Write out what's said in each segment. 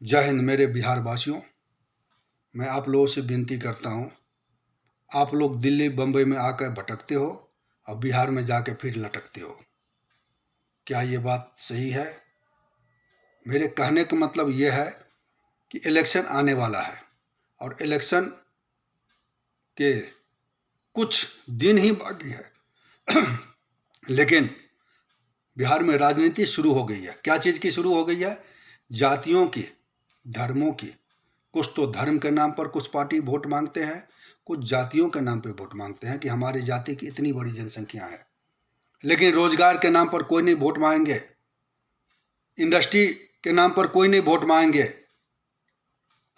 जय हिंद मेरे बिहार वासियों। मैं आप लोगों से विनती करता हूँ, आप लोग दिल्ली बम्बई में आकर भटकते हो और बिहार में जाके फिर लटकते हो। क्या ये बात सही है? मेरे कहने का मतलब ये है कि इलेक्शन आने वाला है और इलेक्शन के कुछ दिन ही बाकी है लेकिन बिहार में राजनीति शुरू हो गई है। क्या चीज़ की शुरू हो गई है? जातियों की, धर्मों की। कुछ तो धर्म के नाम पर कुछ पार्टी वोट मांगते हैं, कुछ जातियों के नाम पे वोट मांगते हैं कि हमारी जाति की इतनी बड़ी जनसंख्या है। लेकिन रोजगार के नाम पर कोई नहीं वोट मांगेंगे, इंडस्ट्री के नाम पर कोई नहीं वोट मांगेंगे।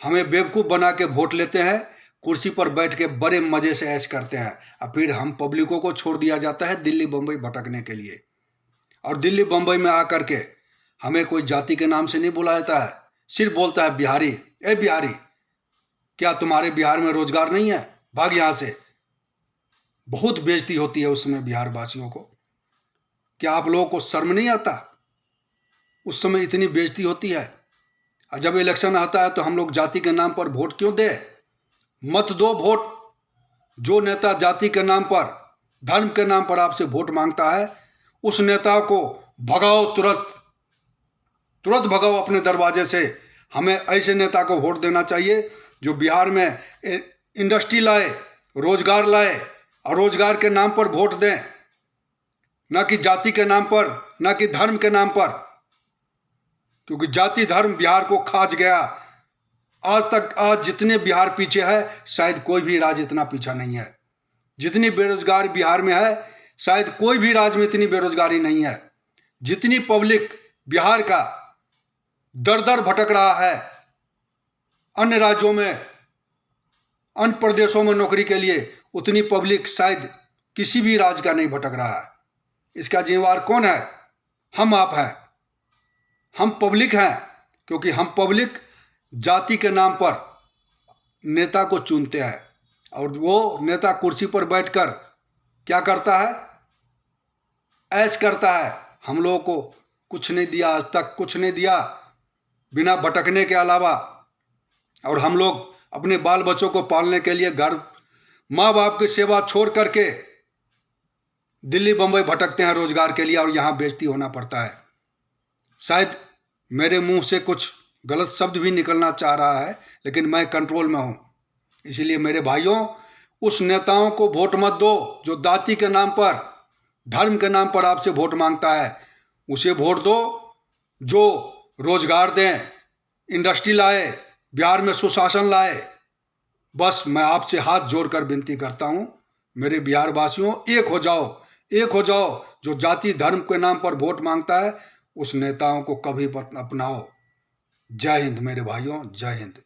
हमें बेवकूफ़ बना के वोट लेते हैं, कुर्सी पर बैठ के बड़े मज़े से ऐश करते हैं और फिर हम पब्लिकों को छोड़ दिया जाता है दिल्ली बम्बई भटकने के लिए। और दिल्ली बम्बई में आकर के हमें कोई जाति के नाम से नहीं बुलाया जाता है, सिर्फ बोलता है बिहारी। ए बिहारी, क्या तुम्हारे बिहार में रोजगार नहीं है? भाग यहाँ से। बहुत बेइज्जती होती है उस समय बिहार वासियों को। क्या आप लोगों को शर्म नहीं आता? उस समय इतनी बेइज्जती होती है। और जब इलेक्शन आता है तो हम लोग जाति के नाम पर वोट क्यों दे? मत दो वोट। जो नेता जाति के नाम पर, धर्म के नाम पर आपसे वोट मांगता है, उस नेता को भगाओ, तुरंत भगाओ अपने दरवाजे से। हमें ऐसे नेता को वोट देना चाहिए जो बिहार में इंडस्ट्री लाए, रोजगार लाए और रोजगार के नाम पर वोट दें, ना कि जाति के नाम पर, ना कि धर्म के नाम पर। क्योंकि जाति धर्म बिहार को खा गया। आज जितने बिहार पीछे है, शायद कोई भी राज्य इतना पीछा नहीं है। जितनी बेरोजगार बिहार में है, शायद कोई भी राज्य में इतनी बेरोजगारी नहीं है। जितनी पब्लिक बिहार का दर दर भटक रहा है अन्य राज्यों में, अन्य प्रदेशों में नौकरी के लिए, उतनी पब्लिक शायद किसी भी राज्य का नहीं भटक रहा है। इसका जिम्मेवार कौन है? हम आप हैं, हम पब्लिक हैं। क्योंकि हम पब्लिक जाति के नाम पर नेता को चुनते हैं और वो नेता कुर्सी पर बैठकर क्या करता है? ऐश करता है। हम लोगों को कुछ नहीं दिया, आज तक कुछ नहीं दिया बिना भटकने के अलावा। और हम लोग अपने बाल बच्चों को पालने के लिए घर, माँ बाप की सेवा छोड़ करके दिल्ली बम्बई भटकते हैं रोजगार के लिए और यहाँ बेइज्जती होना पड़ता है। शायद मेरे मुंह से कुछ गलत शब्द भी निकलना चाह रहा है, लेकिन मैं कंट्रोल में हूँ। इसीलिए मेरे भाइयों, उस नेताओं को वोट मत दो जो जाति के नाम पर, धर्म के नाम पर आपसे वोट मांगता है। उसे वोट दो जो रोजगार दें, इंडस्ट्री लाए, बिहार में सुशासन लाए। बस मैं आपसे हाथ जोड़कर विनती करता हूँ, मेरे बिहार वासियों, एक हो जाओ, एक हो जाओ। जो जाति धर्म के नाम पर वोट मांगता है, उस नेताओं को कभी अपनाओ। जय हिंद मेरे भाइयों, जय हिंद।